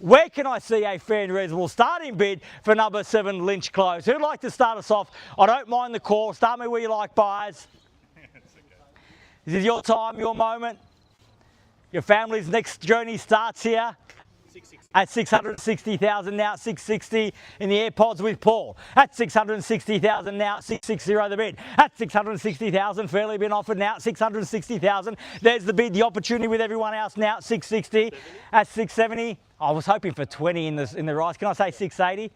Where can I see a fair and reasonable starting bid for number 7, Lynch Close? Who'd like to start us off? I don't mind the call. Start me where you like, buyers. This is your time, your moment. Your family's next journey starts here. At 660,000 now, 660 in the AirPods with Paul. At 660,000 now, 660 the bid. At 660,000, fairly been offered now, 660,000. There's the bid, the opportunity with everyone else now, 660. At 670, I was hoping for 20 in the rise. Can I say 680?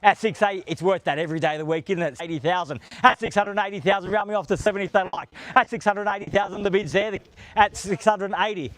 At 680, it's worth that every day of the week, isn't it? 80,000. At 680,000, round me off to 70 if they like. At 680,000, the bid's there. At 680.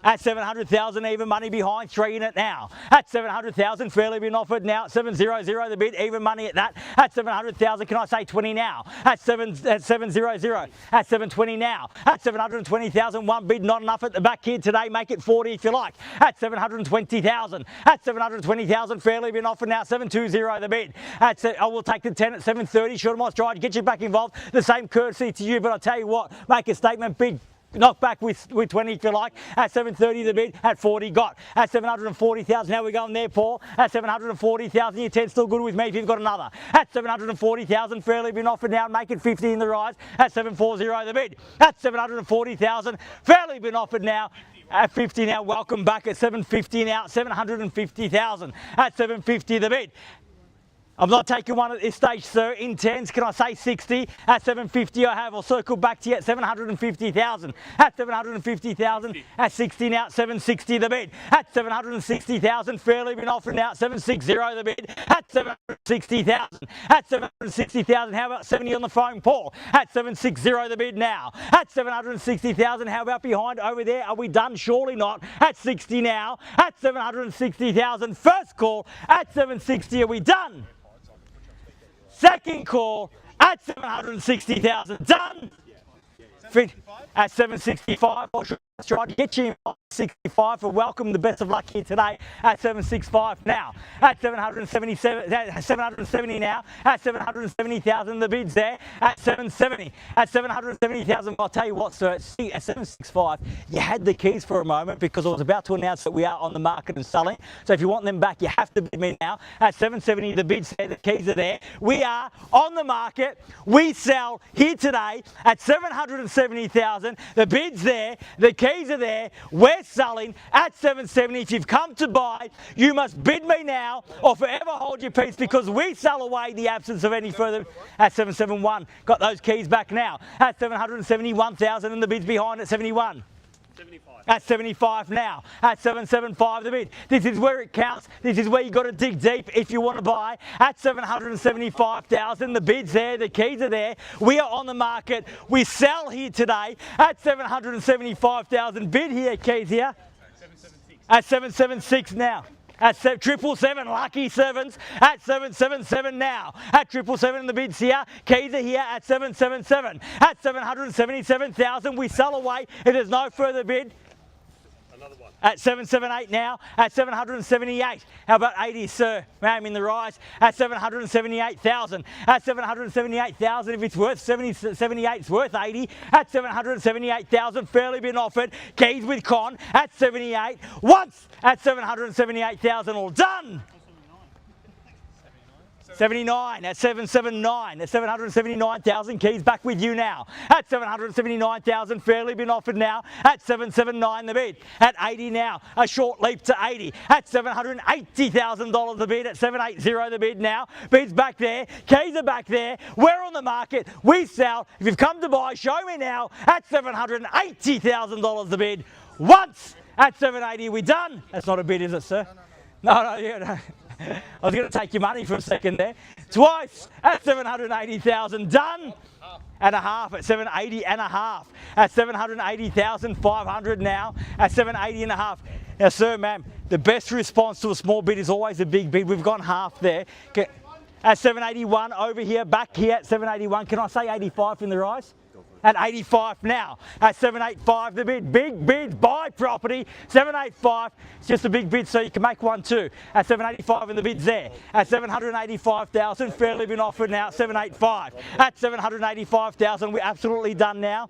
At 700,000, even money behind, 3 in it now. At 700,000, fairly been offered now. 700 the bid, even money at that. At 700,000, can I say 20 now? At 700. At 720 now. At 720,000, one bid, not enough at the back here today. Make it 40 if you like. At 720,000. At 720,000, fairly been offered now. 720 the bid. I will take the 10 at 730. Short my stride, get you back involved. The same courtesy to you, but I'll tell you what, make a statement, bid. Knock back with 20 if you like. At 730 the bid, at 40 got. At 740,000, how we going there, Paul? At 740,000, your 10 still good with me if you've got another. At 740,000, fairly been offered now, make it 50 in the rise. At 740 the bid. At 740,000, fairly been offered now. At 50 now, welcome back. At 750 now, 750,000. At 750 the bid. I'm not taking one at this stage, sir. In tens, can I say 60? At 750 I have. I'll circle back to you at 750,000. At 750,000, at 60 now, 760 the bid. At 760,000, fairly been offered now, 760 the bid. At 760,000. At 760,000, how about 70 on the phone, Paul? At 760 the bid now. At 760,000, how about behind over there? Are we done? Surely not. At 60 now. At 760,000, first call. At 760, are we done? Second call at 760,000. Done. At 765. I'll try to get you 65 for welcome. The best of luck here today at 765 now. At 770 now. At 770,000, the bid's there. At 770. At 770,000, I'll tell you what, sir, at 765, you had the keys for a moment because I was about to announce that we are on the market and selling. So if you want them back, you have to bid me now. At 770, the bid's there, the keys are there. We are on the market. We sell here today at 770,000. The bid's there. The keys are there. We're selling at 770. If you've come to buy, you must bid me now or forever hold your peace because we sell away the absence of any further. At 771, got those keys back now. At 771,000 and the bid's behind at 71. 75. At 75 now. At 775 the bid. This is where it counts. This is where you got to dig deep if you want to buy. At 775,000, the bid's there. The keys are there. We are on the market. We sell here today at 775,000. Bid here, keys here. 776. At 776 now. At 777, lucky sevens. At 777 now. At 777, the bid's here. Keys are here at 777. At 777,000, we sell away. It is no further bid. Another one. At 778 now. At 778. How about 80, sir? Ma'am, in the rise. At 778,000. At 778,000, if it's worth 78, it's worth 80. At 778,000, fairly been offered. Keys with con. At 78. Once at 778,000, all done. 79 at 779 at 779,000. Keys back with you now. At 779,000, fairly been offered now. At 779 the bid. At 80 now, a short leap to 80. At $780,000 the bid. At 780 the bid now. Bid's back there. Keys are back there. We're on the market. We sell. If you've come to buy, show me now. At $780,000 the bid. Once at 780, are we done? That's not a bid, is it, sir? No. I was going to take your money for a second there. Twice at 780,000. Done. And a half at 780 and a half. At 780,500 now. At 780 and a half. Now, sir, ma'am, the best response to a small bid is always a big bid. We've gone half there. At 781 over here, back here at 781. Can I say 85 in the rise? At 85 now. At 785 the bid. Big bid, buy property. 785, it's just a big bid so you can make one too. At 785 and the bid's there. At 785,000, fairly been offered now. 785. At 785,000, we're absolutely done now.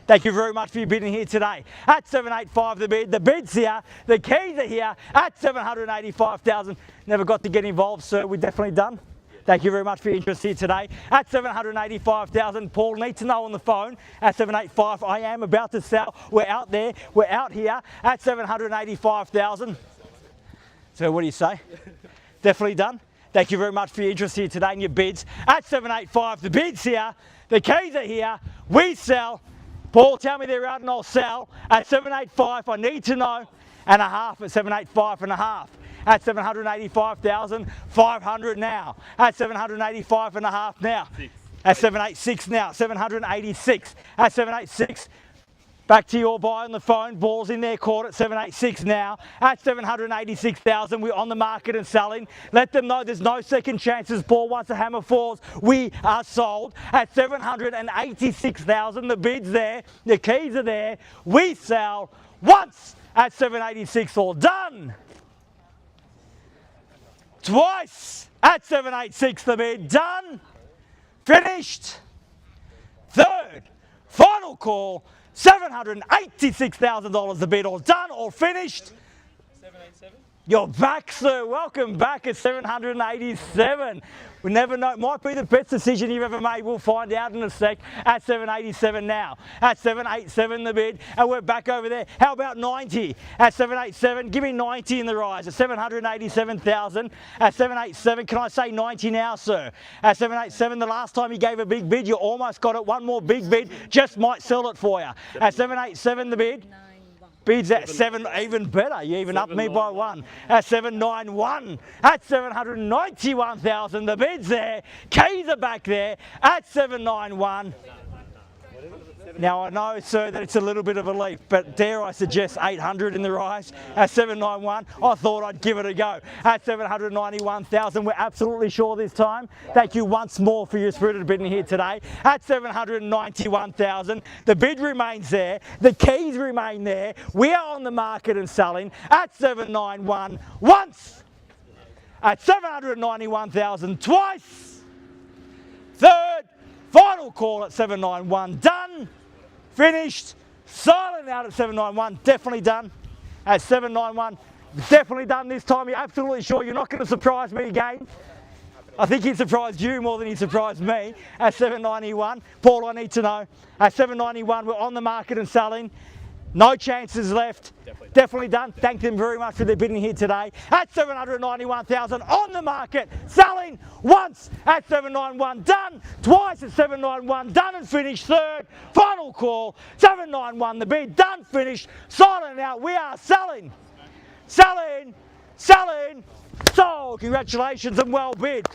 Thank you very much for your bidding here today. At 785 the bid. The bid's here. The keys are here at 785,000. Never got to get involved, sir. We're definitely done. Thank you very much for your interest here today. At 785,000, Paul needs to know on the phone. At 785, I am about to sell. We're out there. We're out here at 785,000. So what do you say? Definitely done. Thank you very much for your interest here today and your bids. At 785, the bid's here. The keys are here. We sell. Paul, tell me they're out and I'll sell. At 785, I need to know. And a half at 785 and a half. At 785,500 now. At 785 and a half now. At 786 now. 786. At 786. Back to your buy on the phone. Ball's in their court at 786 now. At 786,000, we're on the market and selling. Let them know there's no second chances. Ball, once the hammer falls, we are sold. At 786,000, the bid's there. The keys are there. We sell once at 786, all done. Twice at 786, the bid, done. Finished. Third, final call. $786,000 the bid, all done, all finished. 787. You're back, sir. Welcome back at 787. We never know. It might be the best decision you've ever made. We'll find out in a sec. At 787 now. At 787 the bid, and we're back over there. How about 90? At 787, give me 90 in the rise. At 787,000. At 787, can I say 90 now, sir? At 787, the last time you gave a big bid, you almost got it. One more big bid, just might sell it for you. At 787 the bid. Bids at 7, even better. You even upped me by 1. At 791. At 791,000. The bid's there. Keys are back there. At 791. Now I know, sir, that it's a little bit of a leap, but dare I suggest 800 in the rise at 791. I thought I'd give it a go. At 791,000, we're absolutely sure this time. Thank you once more for your spirited bidding here today. At 791,000, the bid remains there. The keys remain there. We are on the market and selling at 791 once. At 791,000 twice. Third, final call at 791, done. Finished, silent out at 791, definitely done. At 791, definitely done this time. You're absolutely sure you're not going to surprise me again. I think he surprised you more than he surprised me. At 791, Paul, I need to know. At 791, we're on the market and selling. No chances left. Definitely done. Thank them very much for their bidding here today. At 791,000 on the market, selling once at 791, done. Twice at 791, done and finished. Third, final call, 791 the bid, done, finished, silent out. We are selling, selling, selling, sold. Congratulations and well bid.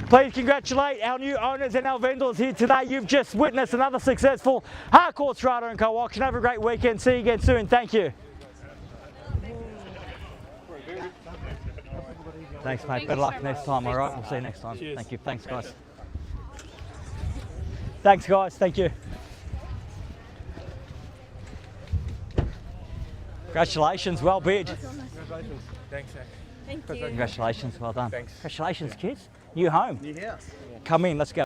Please congratulate our new owners and our vendors here today. You've just witnessed another successful Harcourts, Rata and Co auction. Have a great weekend. See you again soon. Thank you. Thanks, mate. Better luck next time, all right? We'll see you next time. Cheers. Thank you. Thanks, guys. Thanks, guys. Thank you. Congratulations. Well bid. Congratulations. Thanks, Zach. Thank you. Congratulations. Well done. Thanks. Congratulations, kids. New home. New house. Come in. Let's go.